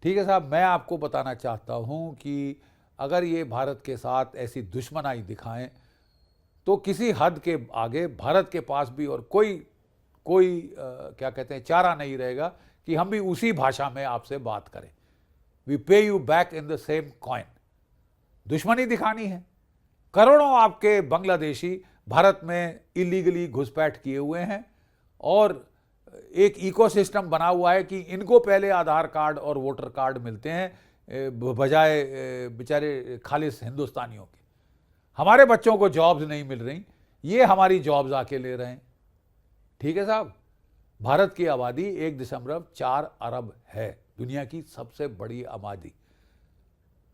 ठीक है साहब, मैं आपको बताना चाहता हूं कि अगर ये भारत के साथ ऐसी दुश्मनाई दिखाएं तो किसी हद के आगे भारत के पास भी और कोई क्या कहते हैं चारा नहीं रहेगा कि हम भी उसी भाषा में आपसे बात करें। वी पे you back in the same coin. दुश्मनी दिखानी है। करोड़ों आपके बांग्लादेशी भारत में इलीगली घुसपैठ किए हुए हैं और एक इकोसिस्टम बना हुआ है कि इनको पहले आधार कार्ड और वोटर कार्ड मिलते हैं बजाय बेचारे खालिस हिंदुस्तानियों के। हमारे बच्चों को जॉब्स नहीं मिल रही, ये हमारी जॉब्स आके ले रहे हैं। ठीक है साहब, भारत की आबादी 1.4 अरब है, दुनिया की सबसे बड़ी आबादी।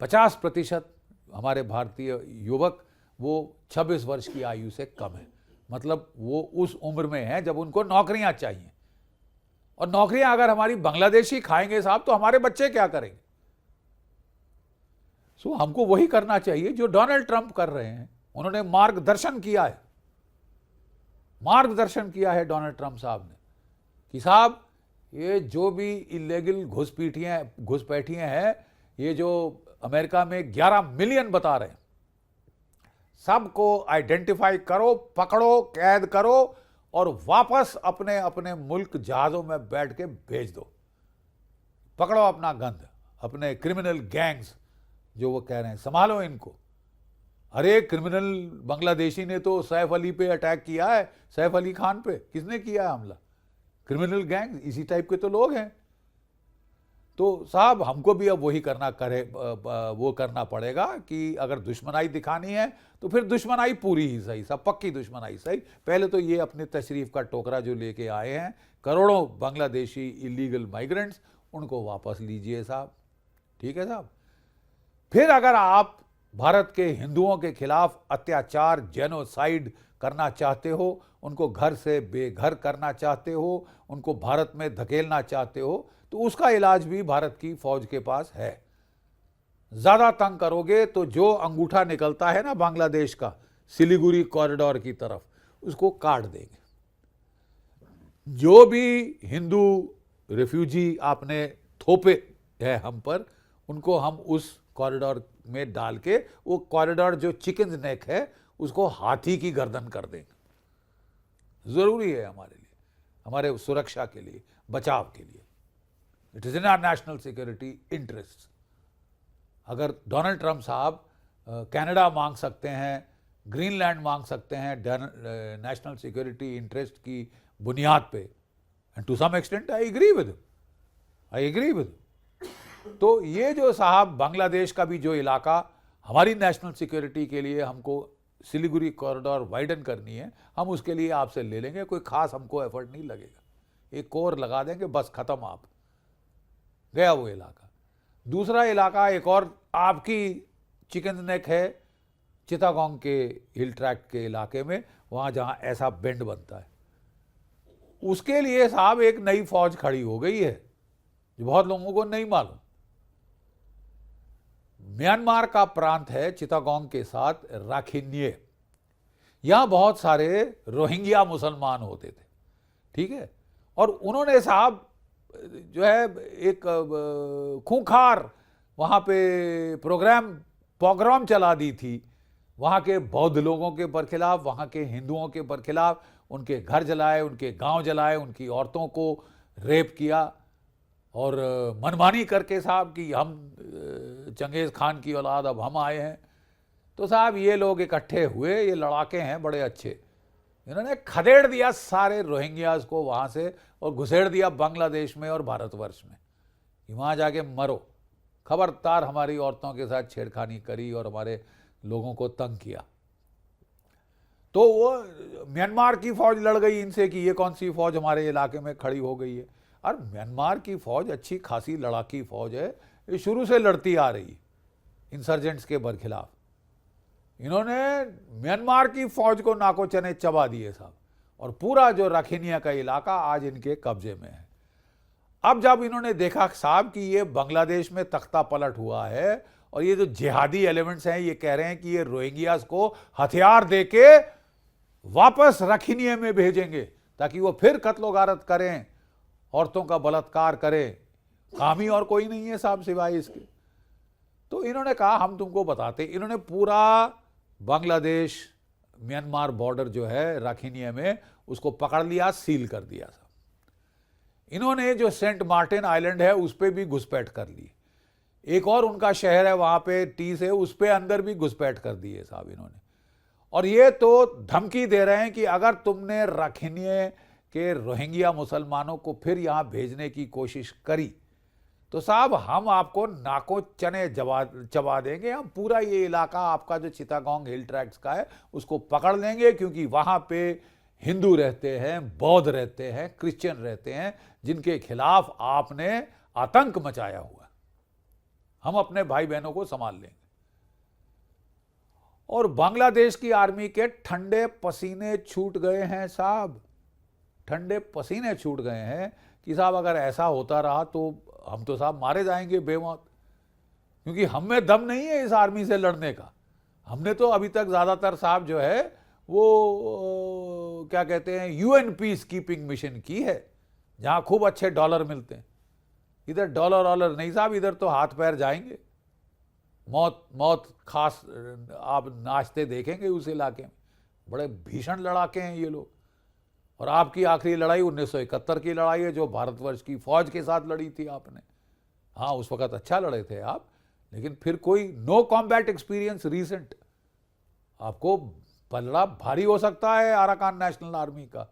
50% हमारे भारतीय युवक वो 26 वर्ष की आयु से कम है, मतलब वो उस उम्र में है जब उनको नौकरियां चाहिए। और नौकरियां अगर हमारी बांग्लादेशी खाएंगे साहब तो हमारे बच्चे क्या करेंगे? सो हमको वही करना चाहिए जो डोनाल्ड ट्रंप कर रहे हैं। उन्होंने मार्गदर्शन किया है डोनाल्ड ट्रंप साहब ने कि साहब ये जो भी इलीगल घुसपैठियां हैं, ये जो अमेरिका में 11 मिलियन बता रहे हैं, सबको आइडेंटिफाई करो, पकड़ो, कैद करो और वापस अपने अपने मुल्क जहाजों में बैठ के भेज दो। पकड़ो अपना गंध, अपने क्रिमिनल गैंग्स जो वो कह रहे हैं, संभालो इनको। अरे क्रिमिनल बांग्लादेशी ने तो सैफ अली पे अटैक किया है, सैफ अली खान पे किसने किया है हमला? क्रिमिनल गैंग इसी टाइप के तो लोग हैं। तो साहब हमको भी अब वही करना पड़ेगा कि अगर दुश्मनाई दिखानी है तो फिर दुश्मनाई पूरी ही सही, सब पक्की दुश्मनाई सही। पहले तो ये अपने तशरीफ का टोकरा जो लेके आए हैं करोड़ों बांग्लादेशी इलीगल माइग्रेंट्स, उनको वापस लीजिए साहब। ठीक है साहब, फिर अगर आप भारत के हिंदुओं के खिलाफ अत्याचार, जेनोसाइड करना चाहते हो, उनको घर से बेघर करना चाहते हो, उनको भारत में धकेलना चाहते हो, तो उसका इलाज भी भारत की फौज के पास है। ज्यादा तंग करोगे तो जो अंगूठा निकलता है ना बांग्लादेश का सिलीगुड़ी कॉरिडोर की तरफ, उसको काट देंगे। जो भी हिंदू रिफ्यूजी आपने थोपे है हम पर, उनको हम उस कॉरिडोर में डाल के, वो कॉरिडोर जो चिकन नेक है उसको हाथी की गर्दन कर देंगे। जरूरी है हमारे लिए, हमारे सुरक्षा के लिए, बचाव के लिए। It is in our national security interest. अगर डोनाल्ड ट्रंप साहब कनाडा मांग सकते हैं, ग्रीनलैंड मांग सकते हैं नेशनल सिक्योरिटी इंटरेस्ट की बुनियाद पे, and to some extent I agree with. तो ये जो साहब बांग्लादेश का भी जो इलाका हमारी नेशनल सिक्योरिटी के लिए हमको सिलीगुड़ी कॉरिडोर वाइडन करनी है, हम उसके लिए आपसे ले लेंगे, कोई खास हमको एफर्ट नहीं लगेगा। एक कोर लगा देंगे, बस खत्म, आप गया वो इलाका। दूसरा इलाका एक और आपकी चिकन नेक है, चिटागोंग के हिल ट्रैक के इलाके में, वहां जहां ऐसा बेंड बनता है, उसके लिए साहब एक नई फौज खड़ी हो गई है जो बहुत लोगों को नहीं मालूम। म्यांमार का प्रांत है चिटागोंग के साथ राखिन्ये, यहां बहुत सारे रोहिंग्या मुसलमान होते थे। ठीक है, और उन्होंने साहब जो है एक खूंखार वहां पे पोग्राम चला दी थी, वहां के बौद्ध लोगों के बरखिलाफ, वहां के हिंदुओं के बरखिलाफ। उनके घर जलाए, उनके गांव जलाए, उनकी औरतों को रेप किया और मनमानी करके साहब कि हम चंगेज खान की औलाद, अब हम आए हैं। तो साहब ये लोग इकट्ठे हुए, ये लड़ाके हैं बड़े अच्छे, इन्होंने खदेड़ दिया सारे रोहिंग्याज को वहां से और घुसेड़ दिया बांग्लादेश में और भारतवर्ष में कि वहां जाके मरो। खबरदार हमारी औरतों के साथ छेड़खानी करी और हमारे लोगों को तंग किया। तो वो म्यांमार की फौज लड़ गई इनसे कि ये कौन सी फौज हमारे इलाके में खड़ी हो गई है। और म्यांमार की फौज अच्छी खासी लड़ाकी फौज है, ये शुरू से लड़ती आ रही है इंसर्जेंट्स के बरखिलाफ। इन्होंने म्यांमार की फौज को नाको चने चबा दिए साहब, और पूरा जो राखिनिया का इलाका आज इनके कब्जे में है। अब जब इन्होंने देखा साहब कि ये बांग्लादेश में तख्ता पलट हुआ है और ये जो जिहादी एलिमेंट्स हैं ये कह रहे हैं कि ये रोहिंग्यास को हथियार देके वापस राखिनिया में भेजेंगे ताकि वो फिर कत्लो गारत करें, औरतों का बलात्कार करें, काम ही और कोई नहीं है साहब सिवाय इसके। तो इन्होंने कहा हम तुमको बताते, इन्होंने पूरा बांग्लादेश म्यांमार बॉर्डर जो है राखिनिया में उसको पकड़ लिया, सील कर दिया साहब। इन्होंने जो सेंट मार्टिन आइलैंड है उस पर भी घुसपैठ कर ली, एक और उनका शहर है वहां पे टीस है, उस पे अंदर भी घुसपैठ कर दी है साहब इन्होंने। और ये तो धमकी दे रहे हैं कि अगर तुमने राखिनिया के रोहिंग्या मुसलमानों को फिर यहां भेजने की कोशिश करी तो साहब हम आपको नाको चने चबा देंगे, हम पूरा ये इलाका आपका जो चिटागोंग हिल ट्रैक्ट्स का है उसको पकड़ लेंगे, क्योंकि वहां पे हिंदू रहते हैं, बौद्ध रहते हैं, क्रिश्चियन रहते हैं, जिनके खिलाफ आपने आतंक मचाया हुआ। हम अपने भाई बहनों को संभाल लेंगे। और बांग्लादेश की आर्मी के ठंडे पसीने छूट गए हैं साहब, ठंडे पसीने छूट गए हैं कि साहब अगर ऐसा होता रहा तो हम तो साहब मारे जाएंगे बेमौत, क्योंकि हम में दम नहीं है इस आर्मी से लड़ने का। हमने तो अभी तक ज्यादातर साहब जो है वो क्या कहते हैं यूएन पीस कीपिंग मिशन की है, जहां खूब अच्छे डॉलर मिलते हैं। इधर डॉलर नहीं साहब, इधर तो हाथ पैर जाएंगे, मौत मौत खास आप नाचते देखेंगे उस इलाके में। बड़े भीषण लड़ाके हैं ये लोग। और आपकी आखिरी लड़ाई 1971 की लड़ाई है, जो भारतवर्ष की फौज के साथ लड़ी थी आपने। हाँ उस वक्त अच्छा लड़े थे आप, लेकिन फिर कोई नो कॉम्बैट एक्सपीरियंस रिसेंट, आपको पलड़ा भारी हो सकता है अराकान नेशनल आर्मी का।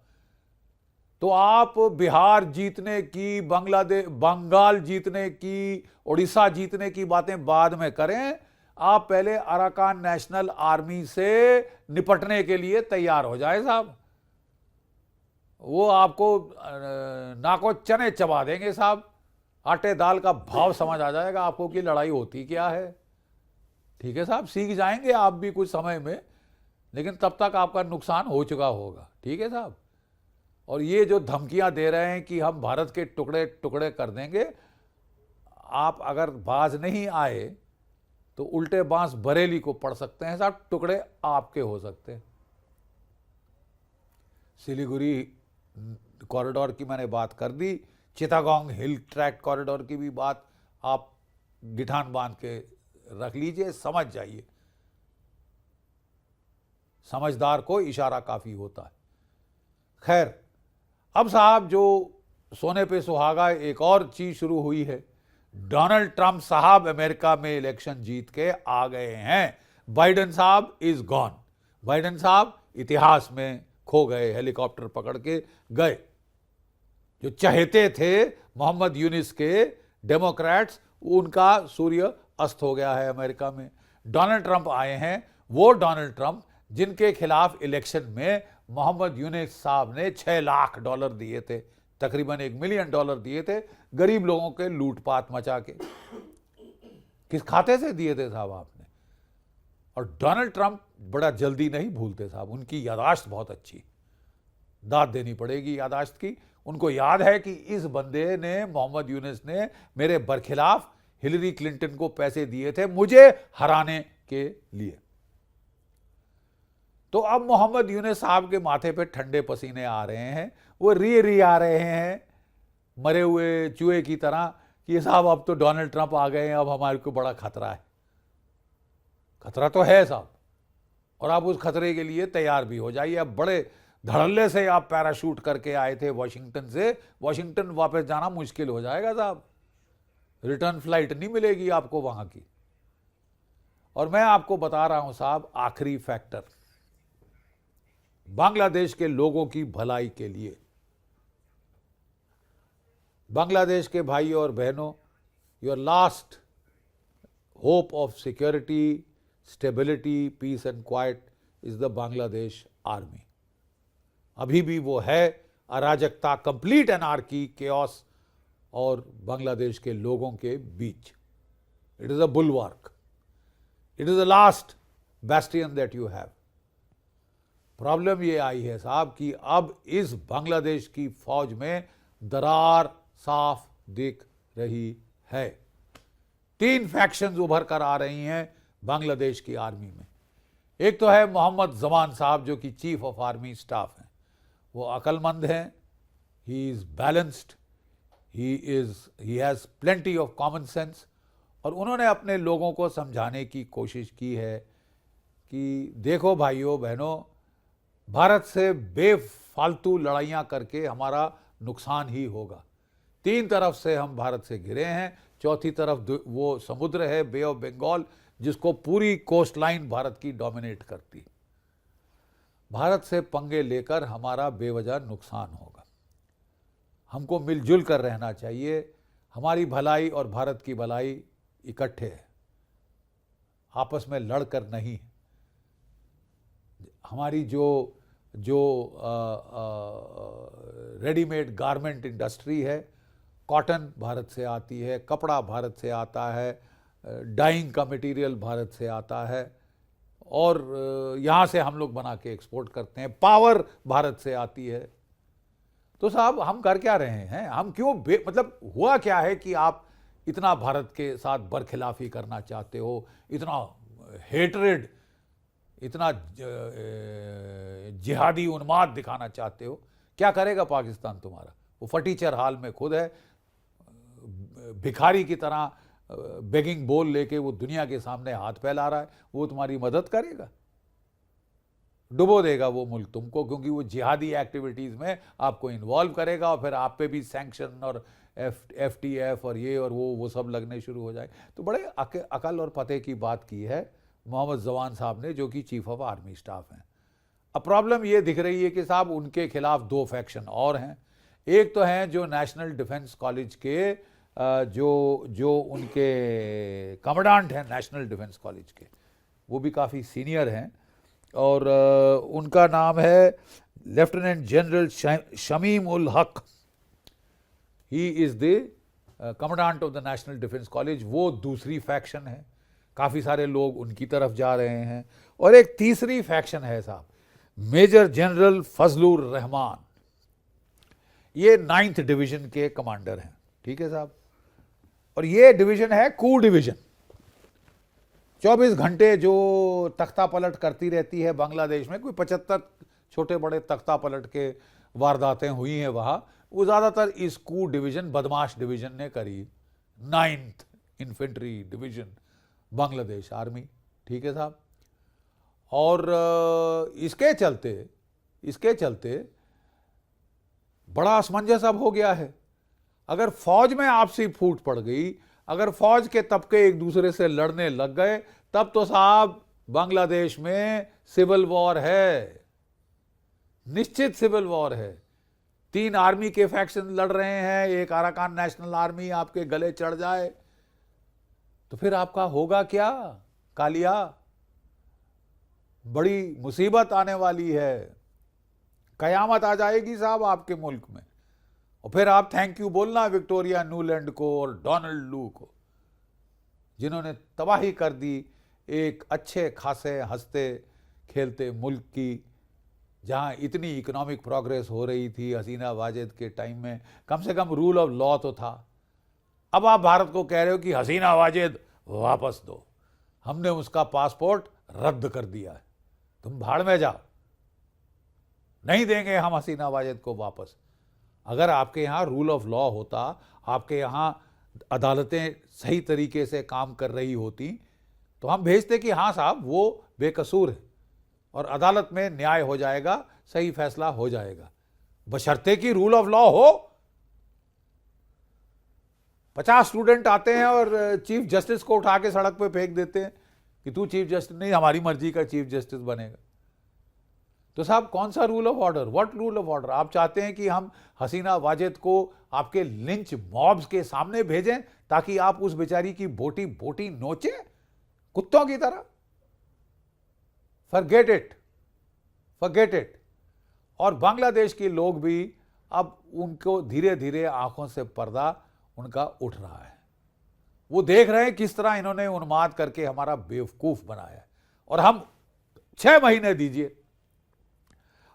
तो आप बिहार जीतने की, बंगाल जीतने की, उड़ीसा जीतने की बातें बाद में करें, आप पहले अराकान नेशनल आर्मी से निपटने के लिए तैयार हो जाए साहब। वो आपको नाको चने चबा देंगे साहब, आटे दाल का भाव समझ आ जाएगा आपको कि लड़ाई होती क्या है। ठीक है साहब, सीख जाएंगे आप भी कुछ समय में, लेकिन तब तक आपका नुकसान हो चुका होगा। ठीक है साहब। और ये जो धमकियां दे रहे हैं कि हम भारत के टुकड़े टुकड़े कर देंगे, आप अगर बाज नहीं आए तो उल्टे बांस बरेली को पड़ सकते हैं साहब, टुकड़े आपके हो सकते हैं। सिलीगुड़ी कॉरिडोर की मैंने बात कर दी, चिटागोंग हिल ट्रैक कॉरिडोर की भी बात आप गिठान बांध के रख लीजिए, समझ जाइए। समझदार को इशारा काफी होता है। खैर, अब साहब जो सोने पे सुहागा एक और चीज शुरू हुई है। डोनाल्ड ट्रंप साहब अमेरिका में इलेक्शन जीत के आ गए हैं। बाइडेन साहब इज गॉन। बाइडेन साहब इतिहास में खो गए, हेलीकॉप्टर पकड़ के गए। जो चहेते थे मोहम्मद यूनिस के डेमोक्रेट्स, उनका सूर्य अस्त हो गया है अमेरिका में। डोनाल्ड ट्रंप आए हैं, वो डोनाल्ड ट्रंप जिनके खिलाफ इलेक्शन में मोहम्मद यूनिस साहब ने $6 लाख दिए थे, तकरीबन $1 मिलियन दिए थे, गरीब लोगों के लूटपाट मचा के। किस खाते से दिए थे साहब आपने? और डोनाल्ड ट्रंप बड़ा जल्दी नहीं भूलते साहब, उनकी यादाश्त बहुत अच्छी, दाद देनी पड़ेगी यादाश्त की। उनको याद है कि इस बंदे ने, मोहम्मद यूनिस ने, मेरे बरखिलाफ हिलरी क्लिंटन को पैसे दिए थे मुझे हराने के लिए। तो अब मोहम्मद यूनिस साहब के माथे पे ठंडे पसीने आ रहे हैं, वो री आ रहे हैं मरे हुए चूहे की तरह कि साहब अब तो डोनाल्ड ट्रंप आ गए हैं, अब हमारे को बड़ा खतरा है। खतरा तो है साहब, और आप उस खतरे के लिए तैयार भी हो जाइए। अब बड़े धड़ल्ले से आप पैराशूट करके आए थे वॉशिंगटन से, वॉशिंगटन वापस जाना मुश्किल हो जाएगा साहब, रिटर्न फ्लाइट नहीं मिलेगी आपको वहां की। और मैं आपको बता रहा हूं साहब, आखिरी फैक्टर बांग्लादेश के लोगों की भलाई के लिए, बांग्लादेश के भाई और बहनों, your last hope of security, stability, peace and quiet is the Bangladesh army. अभी भी वो है अराजकता, कंप्लीट एनार्की, केओस और बांग्लादेश के लोगों के बीच। It is a bulwark, it is the last bastion that you have. Problem ये आई है साहब कि अब इस बांग्लादेश की फौज में दरार साफ दिख रही है। 3 फैक्शंस उभर कर आ रही हैं बांग्लादेश की आर्मी में। एक तो है मोहम्मद जमान साहब, जो कि चीफ ऑफ आर्मी स्टाफ हैं। वो अक्लमंद हैं, he is balanced, he has plenty of common sense. और उन्होंने अपने लोगों को समझाने की कोशिश की है कि देखो भाइयों बहनों, भारत से बेफालतू लड़ाइयाँ करके हमारा नुकसान ही होगा। 3 तरफ से हम भारत से घिरे हैं, चौथी तरफ वो समुद्र है, बे ऑफ बंगाल, जिसको पूरी कोस्ट लाइन भारत की डोमिनेट करती है। भारत से पंगे लेकर हमारा बेवजह नुकसान होगा। हमको मिलजुल कर रहना चाहिए। हमारी भलाई और भारत की भलाई इकट्ठे है, आपस में लड़कर नहीं। हमारी जो रेडीमेड गारमेंट इंडस्ट्री है, कॉटन भारत से आती है, कपड़ा भारत से आता है, डाइंग का मटेरियल भारत से आता है और यहाँ से हम लोग बना के एक्सपोर्ट करते हैं। पावर भारत से आती है। तो साहब हम कर क्या रहे हैं? हम क्यों मतलब हुआ क्या है कि आप इतना भारत के साथ बरखिलाफी करना चाहते हो, इतना हेटरेड, इतना जिहादी उन्माद दिखाना चाहते हो? क्या करेगा पाकिस्तान तुम्हारा? वो फटीचर हाल में खुद है, भिखारी की तरह बेगिंग बोल लेके वो दुनिया के सामने हाथ फैला रहा है। वो तुम्हारी मदद करेगा? डुबो देगा वो मुल्क तुमको, क्योंकि वो जिहादी एक्टिविटीज़ में आपको इन्वॉल्व करेगा और फिर आप पे भी सैंक्शन और FTF और ये और वो सब लगने शुरू हो जाए। तो बड़े अकल और पते की बात की है मोहम्मद जवान साहब ने, जो कि चीफ ऑफ आर्मी स्टाफ हैं। अब प्रॉब्लम ये दिख रही है कि साहब उनके खिलाफ 2 फैक्शन और हैं। एक तो हैं जो नेशनल डिफेंस कॉलेज के जो उनके कमांडेंट हैं नेशनल डिफेंस कॉलेज के, वो भी काफ़ी सीनियर हैं और उनका नाम है lieutenant general Shamim ul Haq. He is the commandant of the national defence college. वो दूसरी फैक्शन है, काफ़ी सारे लोग उनकी तरफ जा रहे हैं। और एक तीसरी फैक्शन है साहब, मेजर जनरल फजलुर रहमान, ये 9th डिवीज़न के कमांडर हैं। ठीक है साहब, और ये डिवीज़न है कू डिवीज़न। 24 घंटे जो तख्ता पलट करती रहती है बांग्लादेश में, कोई 75 छोटे बड़े तख्ता पलट के वारदातें हुई हैं वहाँ, वो ज़्यादातर इस कू डिवीज़न, बदमाश डिवीज़न ने करी। 9th infantry division, Bangladesh army. ठीक है साहब, और इसके चलते बड़ा असमंजस अब हो गया है। अगर फौज में आपसी फूट पड़ गई, अगर फौज के तबके एक दूसरे से लड़ने लग गए, तब तो साहब बांग्लादेश में सिविल वॉर है, निश्चित सिविल वॉर है। 3 आर्मी के फैक्शन लड़ रहे हैं, एक अराकान नेशनल आर्मी आपके गले चढ़ जाए तो फिर आपका होगा क्या कालिया? बड़ी मुसीबत आने वाली है, कयामत आ जाएगी साहब आपके मुल्क में। और फिर आप थैंक यू बोलना विक्टोरिया न्यूलैंड को और डोनाल्ड लू को, जिन्होंने तबाही कर दी एक अच्छे खासे हंसते खेलते मुल्क की, जहां इतनी इकोनॉमिक प्रोग्रेस हो रही थी हसीना वाजिद के टाइम में। कम से कम रूल ऑफ लॉ तो था। अब आप भारत को कह रहे हो कि हसीना वाजिद वापस दो, हमने उसका पासपोर्ट रद्द कर दिया है, तुम भाड़ में जाओ, नहीं देंगे हम हसीना वाजिद को वापस। अगर आपके यहाँ रूल ऑफ लॉ होता, आपके यहाँ अदालतें सही तरीके से काम कर रही होती, तो हम भेजते कि हाँ साहब वो बेकसूर है और अदालत में न्याय हो जाएगा, सही फैसला हो जाएगा, बशर्ते कि रूल ऑफ लॉ हो। 50 स्टूडेंट आते हैं और चीफ जस्टिस को उठा के सड़क पे फेंक देते हैं कि तू चीफ जस्टिस नहीं, हमारी मर्जी का चीफ जस्टिस बनेगा। तो साहब कौन सा rule of order? What rule of order? आप चाहते हैं कि हम हसीना वाजिद को आपके लिंच मॉब्स के सामने भेजें ताकि आप उस बेचारी की बोटी बोटी नोचें कुत्तों की तरह? Forget it, forget it. और बांग्लादेश के लोग भी अब उनको धीरे धीरे आंखों से पर्दा उनका उठ रहा है। वो देख रहे हैं किस तरह इन्होंने उन्माद करके हमारा बेवकूफ बनाया है। और हम 6 महीने दीजिए,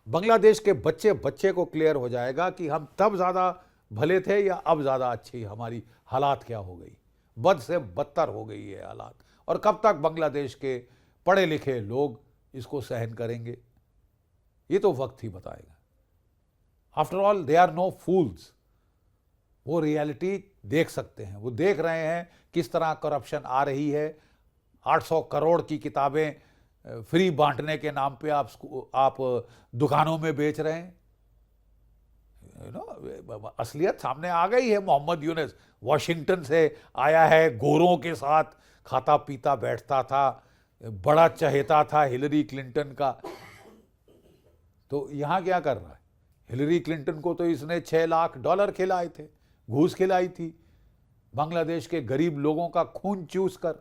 बांग्लादेश के बच्चे बच्चे को क्लियर हो जाएगा कि हम तब ज़्यादा भले थे या अब ज़्यादा अच्छी हमारी हालात क्या हो गई। बद से बदतर हो गई है हालात। और कब तक बांग्लादेश के पढ़े लिखे लोग इसको सहन करेंगे, ये तो वक्त ही बताएगा। After all they are no fools. वो रियलिटी देख सकते हैं, वो देख रहे हैं किस तरह करप्शन आ रही है। 800 करोड़ की किताबें फ्री बांटने के नाम पे आप दुकानों में बेच रहे हैं। असलियत सामने आ गई है। मोहम्मद यूनुस वॉशिंगटन से आया है, गोरों के साथ खाता पीता बैठता था, बड़ा चहेता था हिलरी क्लिंटन का। तो यहाँ क्या कर रहा है? हिलरी क्लिंटन को तो इसने $6 लाख खिलाए थे, घूस खिलाई थी, बांग्लादेश के गरीब लोगों का खून चूस कर।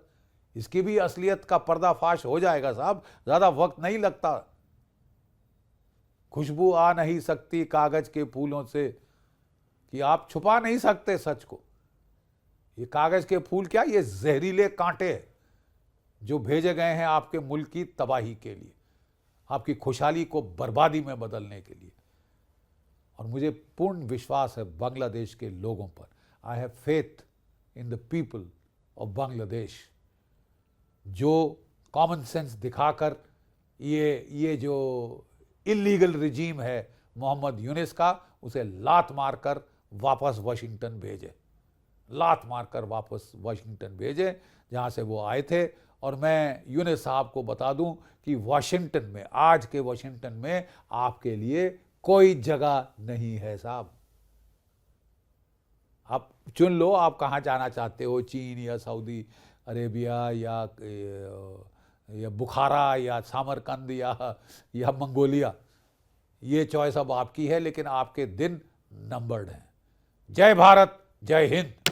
इसकी भी असलियत का पर्दाफाश हो जाएगा साहब, ज्यादा वक्त नहीं लगता। खुशबू आ नहीं सकती कागज के फूलों से, कि आप छुपा नहीं सकते सच को। ये कागज के फूल क्या, ये जहरीले कांटे जो भेजे गए हैं आपके मुल्क की तबाही के लिए, आपकी खुशहाली को बर्बादी में बदलने के लिए। और मुझे पूर्ण विश्वास है बांग्लादेश के लोगों पर। I have faith in the people of Bangladesh, जो कॉमन सेंस दिखाकर ये जो इलीगल रिजीम है मोहम्मद यूनुस का, उसे लात मारकर वापस वाशिंगटन भेजे, लात मारकर वापस वाशिंगटन भेजे जहां से वो आए थे। और मैं यूनुस साहब को बता दूं कि वाशिंगटन में, आज के वाशिंगटन में आपके लिए कोई जगह नहीं है साहब। आप चुन लो आप कहाँ जाना चाहते हो, चीन या सऊदी अरेबिया या बुखारा या सामरकंद या मंगोलिया। ये चॉइस अब आपकी है, लेकिन आपके दिन नंबर्ड हैं। जय भारत, जय हिंद।